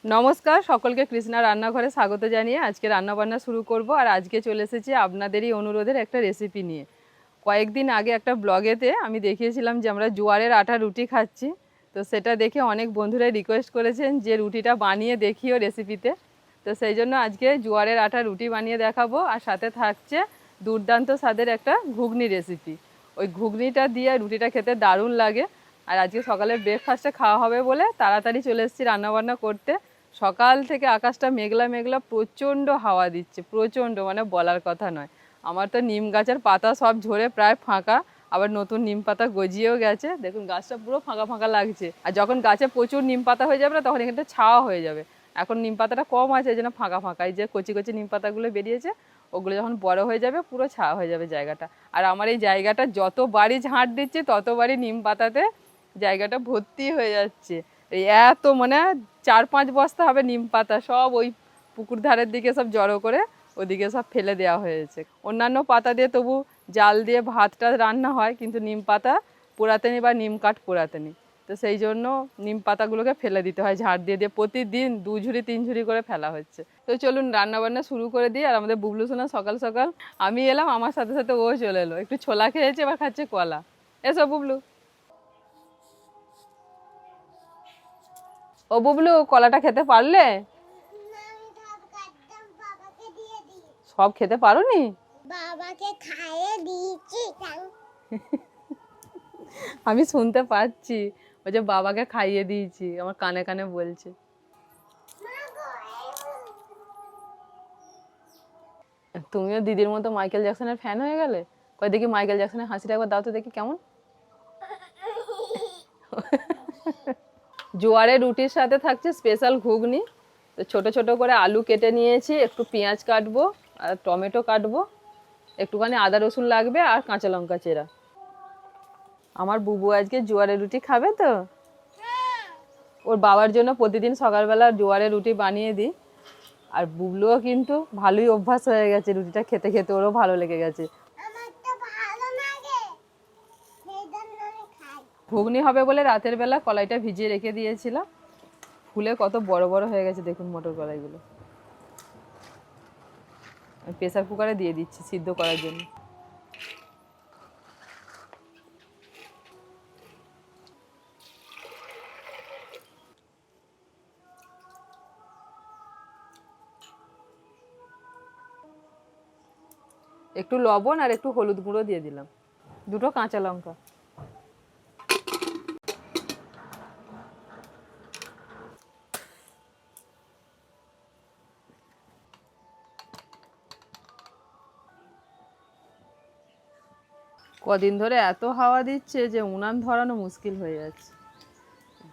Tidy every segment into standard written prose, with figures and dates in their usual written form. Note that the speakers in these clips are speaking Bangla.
নমস্কার, সকলকে কৃষ্ণা রান্নাঘরে স্বাগত জানিয়ে আজকে রান্নাবান্না শুরু করব। আর আজকে চলে এসেছি আপনাদেরই অনুরোধের একটা রেসিপি নিয়ে। কয়েকদিন আগে একটা ব্লগেতে আমি দেখিয়েছিলাম যে আমরা জোয়ারের আটা রুটি খাচ্ছি, তো সেটা দেখে অনেক বন্ধুরাই রিকোয়েস্ট করেছেন যে রুটিটা বানিয়ে দেখিও রেসিপিতে। তো সেই জন্য আজকে জোয়ারের আটা রুটি বানিয়ে দেখাবো, আর সাথে থাকছে দুর্দান্ত স্বাদের একটা ঘুগনি রেসিপি। ওই ঘুগনিটা দিয়ে রুটিটা খেতে দারুণ লাগে। আর আজকে সকালে ব্রেকফাস্টে খাওয়া হবে বলে তাড়াতাড়ি চলে এসেছি রান্নাবান্না করতে। সকাল থেকে আকাশটা মেঘলা মেঘলা, প্রচণ্ড হাওয়া দিচ্ছে, প্রচণ্ড, মানে বলার কথা নয়। আমার তো নিম গাছের পাতা সব ঝরে প্রায় ফাঁকা, আবার নতুন নিম পাতা গজিয়েও গেছে। দেখুন গাছটা পুরো ফাঁকা ফাঁকা লাগছে। আর যখন গাছে প্রচুর নিম পাতা হয়ে যাবে না, তখন এখানটা ছাওয়া হয়ে যাবে। এখন নিম পাতাটা কম আছে, এই জন্য ফাঁকা ফাঁকা। এই যে কচি কচি নিম পাতাগুলো বেরিয়েছে, ওগুলো যখন বড় হয়ে যাবে পুরো ছাওয়া হয়ে যাবে জায়গাটা। আর আমার এই জায়গাটা যতবারই ঝাঁট দিচ্ছি ততবারই নিম পাতাতে জায়গাটা ভর্তি হয়ে যাচ্ছে। এই এত মানে 4-5 বস্তা হবে নিম পাতা, সব ওই পুকুর ধারের দিকে সব জড়ো করে ওদিকে সব ফেলে দেওয়া হয়েছে। অন্যান্য পাতা দিয়ে তবু জাল দিয়ে ভাতটা রান্না হয়, কিন্তু নিম পাতা পোড়াতে নি বা নিম কাঠ পোড়াতে নি। তো সেই জন্য নিম পাতাগুলোকে ফেলে দিতে হয় ঝাড় দিয়ে দিয়ে, প্রতিদিন 2 ঝুড়ি 3 ঝুড়ি করে ফেলা হচ্ছে। তো চলুন রান্নাবান্না শুরু করে দিই। আর আমাদের বুবলু সোনা সকাল সকাল, আমি এলাম আমার সাথে সাথে ও চলে এলো, একটু ছোলা খেয়েছে, এবার খাচ্ছে কলা। এসো বুবলু। ও বুবলু, কলাটা খেতে পারলে? সব খেতে পারোনি? বাবাকে খাইয়ে দিয়েছি। আমি শুনতে পাচ্ছি ও যে বাবাকে খাইয়ে দিয়েছি, আমার কানে কানে বলছে। তুমিও দিদির মতো মাইকেল জ্যাকসনের ফ্যান হয়ে গেলে। কই দেখি মাইকেল জ্যাকসনের হাসিটা একবার দাও তো দেখি কেমন। জোয়ারের রুটির সাথে থাকছে স্পেশাল ঘুগনি। তো ছোট ছোট করে আলু কেটে নিয়েছি, একটু পেঁয়াজ কাটবো আর টমেটো কাটবো, একটুখানি আদা রসুন লাগবে আর কাঁচা লঙ্কা চেরা। আমার বুবু আজকে জোয়ারের রুটি খাবে তো, ওর বাবার জন্য প্রতিদিন সকালবেলা জোয়ারের রুটি বানিয়ে দিই। আর বুবলুও কিন্তু ভালোই অভ্যাস হয়ে গেছে রুটিটা খেতে খেতে, ওরও ভালো লেগে গেছে। ঘুগনি হবে বলে রাতের বেলা কলাইটা ভিজিয়ে রেখে দিয়েছিলাম, ফুলে কত বড় বড় হয়ে গেছে দেখুন মটর কলাইগুলো। আমি প্রেসার কুকারে দিয়ে দিচ্ছি সিদ্ধ করার জন্য। একটু লবণ আর একটু হলুদ গুঁড়ো দিয়ে দিলাম, 2টো কাঁচা লঙ্কা। কদিন ধরে এত হাওয়া দিচ্ছে যে উনান ধরানো মুশকিল হয়ে যাচ্ছে।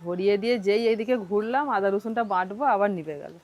ধরিয়ে দিয়ে যেই এইদিকে ঘুরলাম, আদা রসুনটা বাটবো, আবার নিভে গেল।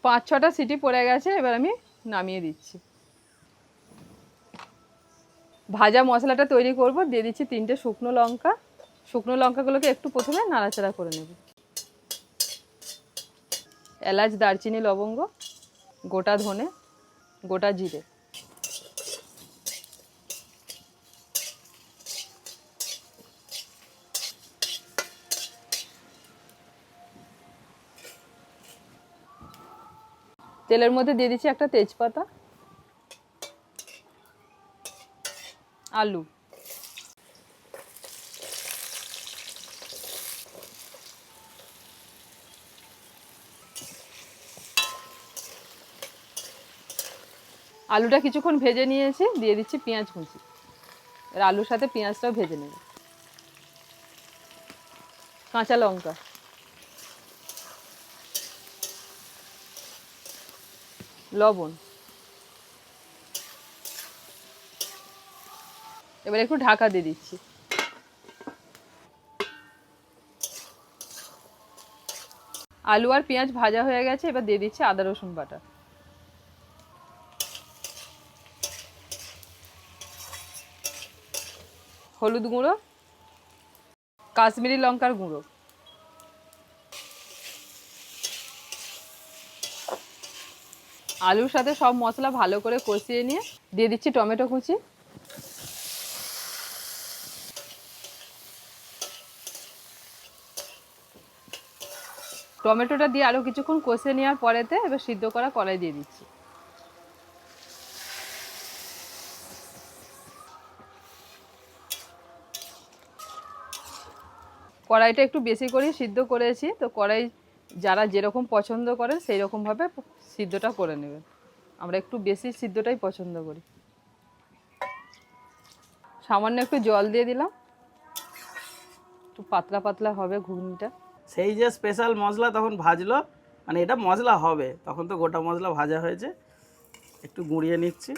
পাঁচ ছটা সিটি পড়ে গেছে, এবার আমি নামিয়ে দিচ্ছি। ভাজা মশলাটা তৈরি করব, দিয়ে দিচ্ছি 3টে শুকনো লঙ্কা। শুকনো লঙ্কাগুলোকে একটু প্রথমে নাড়াচাড়া করে নেব। এলাচ, দারচিনি, লবঙ্গ, গোটা ধনে, গোটা জিরে। তেলের মধ্যে দিয়ে দিচ্ছি একটা তেজপাতা, আলু, আলুটা কিছুক্ষণ ভেজে নিয়েছি, দিয়ে দিচ্ছি পেঁয়াজ কুচি। এর আলুর সাথে পেঁয়াজটাও ভেজে নেব। কাঁচা লঙ্কা, লবণ। এবার একটু ঢাকা দিয়ে দিচ্ছি। আলু আর পেঁয়াজ ভাজা হয়ে গেছে, এবার দিয়ে দিচ্ছি আদা রসুন বাটা। হলুদ গুঁড়ো, কাশ্মীরি লঙ্কার গুঁড়ো, আলুর সাথে সব মশলা ভালো করে কষিয়ে নিয়ে দিয়ে দিচ্ছি টমেটো কুচি। টমেটোটা দিয়ে আরও কিছুক্ষণ কষে নেওয়ার পরেতে এবার সিদ্ধ করা কড়াই দিয়ে দিচ্ছি। কড়াইটা একটু বেশি করে সিদ্ধ করেছি, তো কড়াই যারা যেরকম পছন্দ করেন সেই রকমভাবে সিদ্ধটা করে নেবেন। আমরা একটু বেশি সিদ্ধটাই পছন্দ করি। সামান্য একটু জল দিয়ে দিলাম, একটু পাতলা পাতলা হবে ঘুগনিটা। সেই যে স্পেশাল মশলা তখন ভাজলো, মানে এটা মশলা হবে, তখন তো গোটা মশলা ভাজা হয়েছে, একটু গুঁড়িয়ে নিচ্ছি।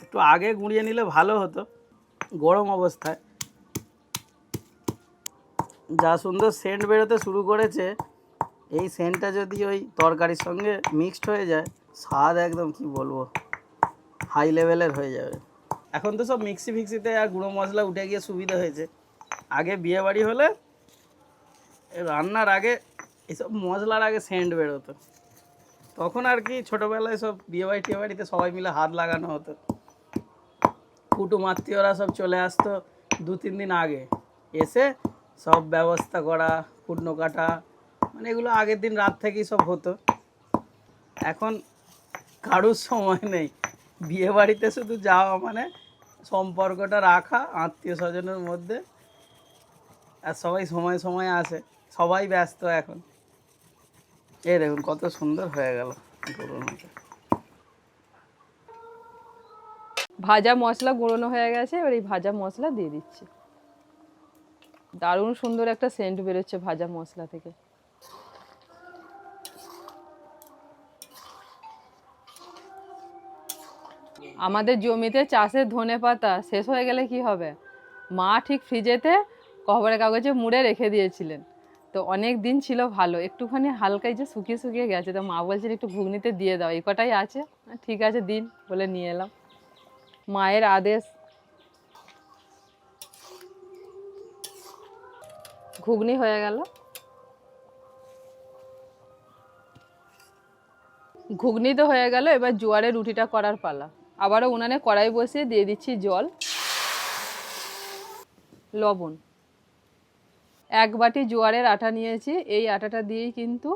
একটু আগে গুঁড়িয়ে নিলে ভালো হতো গরম অবস্থায়। যা সুন্দর সেন্ট বেরোতে শুরু করেছে, এই সেন্টটা যদি ওই তরকারির সঙ্গে মিক্সড হয়ে যায়, স্বাদ একদম কি বলবো, হাই লেভেলের হয়ে যাবে। এখন তো সব মিক্সি ফিক্সিতে আর গুঁড়ো মশলা উঠে গিয়ে সুবিধা হয়েছে। আগে বিয়েবাড়ি হলে রান্নার আগে এসব মশলার আগে সেন্ট বেরোতো, তখন আর কি ছোটোবেলায় সব বিয়েবাড়ি টিয়েবাড়িতে সবাই মিলে হাত লাগানো হতো। কুটুম আত্মীয়রা সব চলে আসতো 2-3 দিন আগে, এসে সব ব্যবস্থা করা, কুটনো কাটা, মানে এগুলো আগের দিন রাত থেকেই সব হতো। এখন কারুর সময় নেই, বিয়েবাড়িতে শুধু যাওয়া মানে সম্পর্কটা রাখা আত্মীয় স্বজনের মধ্যে, আর সবাই সময় সময় আসে, সবাই ব্যস্ত এখন। এই দেখুন কত সুন্দর হয়ে গেল গরুর মতো। ভাজা মশলা গুঁড়োনো হয়ে গেছে, এবার এই ভাজা মশলা দিয়ে দিচ্ছি। দারুণ সুন্দর একটা সেন্ট বেরোচ্ছে ভাজা মশলা থেকে। আমাদের জমিতে চাষের ধনেপাতা শেষ হয়ে গেলে কি হবে, মা ঠিক ফ্রিজেতে খবরের কাগজে মুড়ে রেখে দিয়েছিলেন। তো অনেক দিন ছিল ভালো, একটুখানি হালকা যে শুকিয়ে শুকিয়ে গেছে, তো মা বলছেন একটু ঘুগনিতে দিয়ে দাও, এই কটাই আছে, ঠিক আছে দিন বলে নিয়ে এলাম। মায়ের আদেশ। ঘুগনি হয়ে গেল। ঘুগনি তো হয়ে গেল, এবার জোয়ারের রুটিটা করার পালা। আবারও উনানে কড়াই বসিয়ে দিয়ে দিচ্ছি জল, লবণ। 1 বাটি জোয়ারের আটা নিয়েছি, এই আটাটা দিয়েই কিন্তু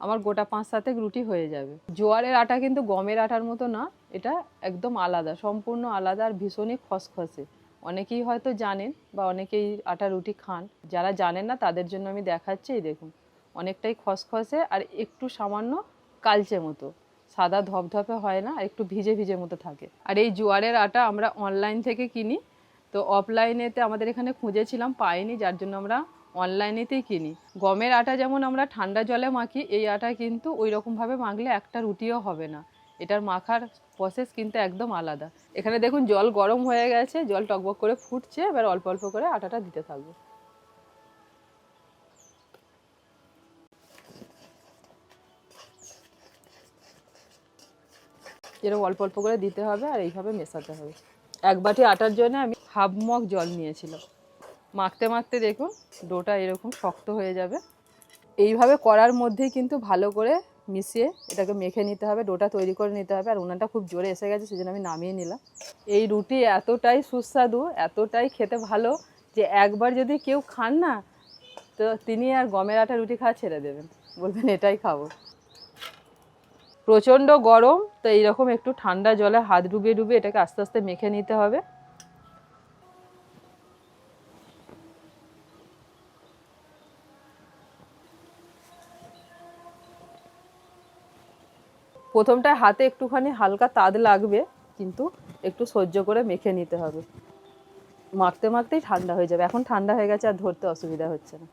আমার গোটা 5-7 রুটি হয়ে যাবে। জোয়ারের আটা কিন্তু গমের আটার মতো না, এটা একদম আলাদা, সম্পূর্ণ আলাদা আর ভীষণই খসখসে। অনেকেই হয়তো জানেন বা অনেকেই আটা রুটি খান, যারা জানেন না তাদের জন্য আমি দেখাচ্ছি। এই দেখুন অনেকটাই খসখসে আর একটু সামান্য কালচে মতো, সাদা ধপধপে হয় না, একটু ভিজে ভিজে মতো থাকে। আর এই জোয়ারের আটা আমরা অনলাইন থেকে কিনি, তো অফলাইনেতে আমাদের এখানে খুঁজেছিলাম পাইনি, যার জন্য আমরা অনলাইনেতেই কিনি। গমের আটা যেমন আমরা ঠান্ডা জলে মাখি, এই আটা কিন্তু ওই রকমভাবে মাখলে একটা রুটিও হবে না। এটার মাখার প্রসেস কিন্তু একদম আলাদা। এখানে দেখুন জল গরম হয়ে গেছে, জল টকবক করে ফুটছে, এবার অল্প অল্প করে আটাটা দিতে থাকবো। এরকম অল্প অল্প করে দিতে হবে আর এইভাবে মেশাতে হবে। 1 বাটি আটার জন্য আমি 1/2 মগ জল নিয়েছিলাম। মাখতে মাখতে দেখুন ডোটা এরকম শক্ত হয়ে যাবে। এইভাবে করার মধ্যেই কিন্তু ভালো করে মিশিয়ে এটাকে মেখে নিতে হবে, ডোটা তৈরি করে নিতে হবে। আর উনানটা খুব জোরে এসে গেছে, সেজন্য আমি নামিয়ে নিলাম। এই রুটি এতটাই সুস্বাদু, এতটাই খেতে ভালো যে একবার যদি কেউ খান না, তো তিনি আর গমের আটা রুটি খাওয়া ছেড়ে দেবেন, বলবেন এটাই খাবো। প্রচণ্ড গরম, তো এইরকম একটু ঠান্ডা জলে হাত ডুবিয়ে ডুবিয়ে এটাকে আস্তে আস্তে মেখে নিতে হবে। প্রথমটায় হাতে একটুখানি হালকা তাদ লাগবে, কিন্তু একটু সহ্য করে মেখে নিতে হবে। মাখতে মাখতেই ঠান্ডা হয়ে যাবে, এখন ঠান্ডা হয়ে গেছে আর ধরতে অসুবিধা হচ্ছে না।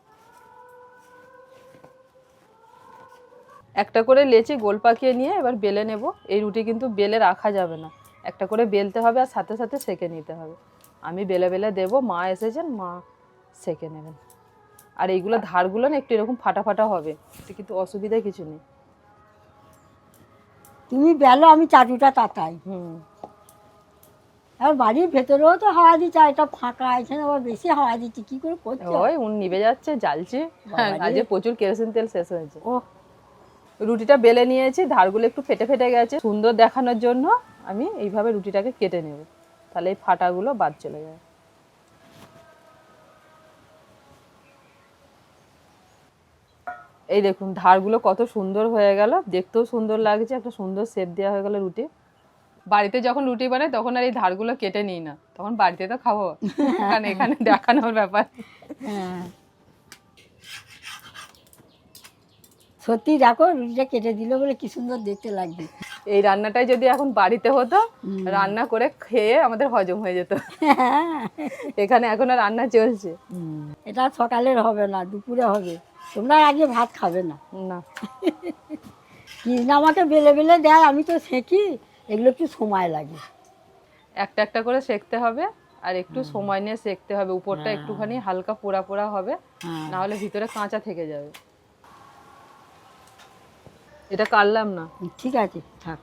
একটা করে লেচি গোল পাকিয়ে নিয়ে এবার বেলে নেব। এই রুটি কিন্তু বেলে রাখা যাবে না, একটা করে বেলতে হবে আর সাথে সাথে সেঁকে নিতে হবে। আমি বেলে বেলে দেবো, মা এসেছেন, মা সেঁকে নেবেন। আর এইগুলো ধারগুলো না একটু এরকম ফাটা ফাটা হবে, এটা কিন্তু অসুবিধা কিছু নেই। তুমি বেলো, আমি চাটুটা তাতাই। হুম, আর বাড়ির ভেতরেও তো হাওয়া দিচ্ছে, আর এটা ফাঁকা, এখানে আবার বেশি হাওয়া দিচ্ছে, কি করে করছো? ওই উন নিভে যাচ্ছে, জ্বালছে। হ্যাঁ, বাবারে। আজকে প্রচুর কেরোসিন তেল শেষ হয়েছে। ও রুটিটা বেলে নিয়েছি, ধারগুলো একটু ফেটে ফেটে গেছে, সুন্দর দেখানোর জন্য আমি এইভাবে রুটিটাকে কেটে নেব, তাহলে এই ফাটাগুলো বাদ চলে যায়। এই দেখুন ধারগুলো কত সুন্দর হয়ে গেল, দেখতেও সুন্দর লাগছে, একটা সুন্দর শেপ দেওয়া হয়ে গেল রুটি। বাড়িতে যখন রুটি বানাই তখন আর এই ধারগুলো কেটে নিই না, তখন বাড়িতে তো খাবো, কারণ এখানে দেখানোর ব্যাপার। হ্যাঁ, সত্যি দেখো রুটিটা কেটে দিল বলে কি সুন্দর দেখতে লাগবে। এই রান্নাটাই যদি এখন বাড়িতে হতো, রান্না করে খেয়ে আমাদের হজম হয়ে যেত। এখানে এখন আর রান্না চলছে এটা সকালের হবে না, দুপুরে হবে, তোমরা আগে ভাত খাবে না। না। কৃষ্ণা আমাকে বেলে বেলে দেয়, আমি তো সেঁকি, এগুলো একটু সময় লাগে। একটা একটা করে সেঁকতে হবে, আর একটু সময় নিয়ে সেঁকতে হবে, উপরটা একটুখানি হালকা পোড়া পোড়া হবে, হ্যাঁ। না হলে ভিতরে কাঁচা থেকে যাবে। এটা কাটলাম না। ঠিক আছে, থাক।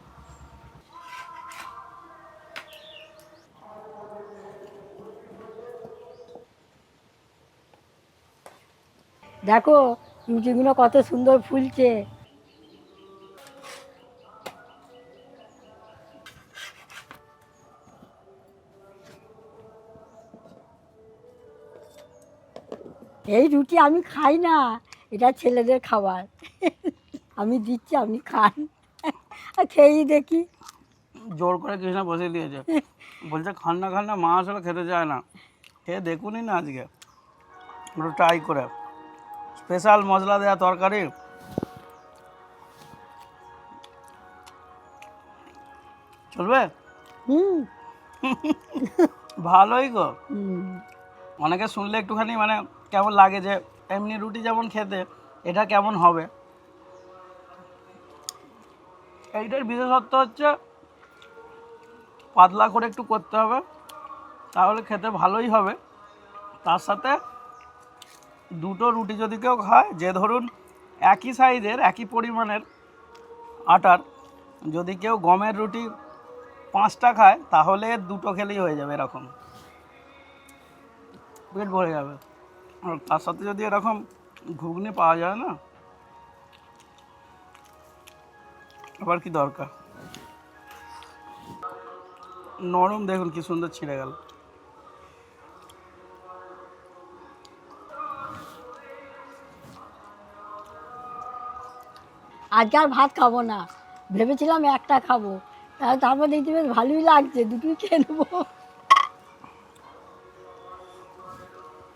দেখো রুটিগুলো কত সুন্দর ফুলছে। এই রুটি আমি খাই না, এটা ছেলেদের খাবার। আমি দিচ্ছি, আপনি খান, আর খেয়েই দেখি। জোর করে কৃষ্ণা বসিয়ে দিয়েছে, বলছে খান না, মা আসলে খেতে চায় না। খেয়ে দেখুনই না আজকে, একটু ট্রাই করে, স্পেশাল মশলা দেওয়া তরকারি। চলবে? হুম ভালোই গো। হুম। অনেকে শুনলে একটুখানি মানে কেমন লাগে, যে এমনি রুটি যেমন খেতে এটা কেমন হবে। এইটার বিশেষত্ব হচ্ছে পাতলা করে একটু করতে হবে, তাহলে খেতে ভালোই হবে। তার সাথে দুটো রুটি যদি কেউ খায়, যে ধরুন একই সাইজের একই পরিমাণের আটার, যদি কেউ গমের রুটি 5টা খায়, তাহলে দুটো খেলেই হয়ে যাবে, এরকম পেট ভরে যাবে। আর তার সাথে যদি এরকম ঘুগনি পাওয়া যায় না, আবার কি দরকার। নরম দেখুন কি সুন্দর ছিঁড়ে গেল। আজকে আর ভাত খাবো না, ভেবেছিলাম একটা খাবো, তারপর দেখছি বেশ ভালোই লাগছে, দুটোই খেয়ে নেবো।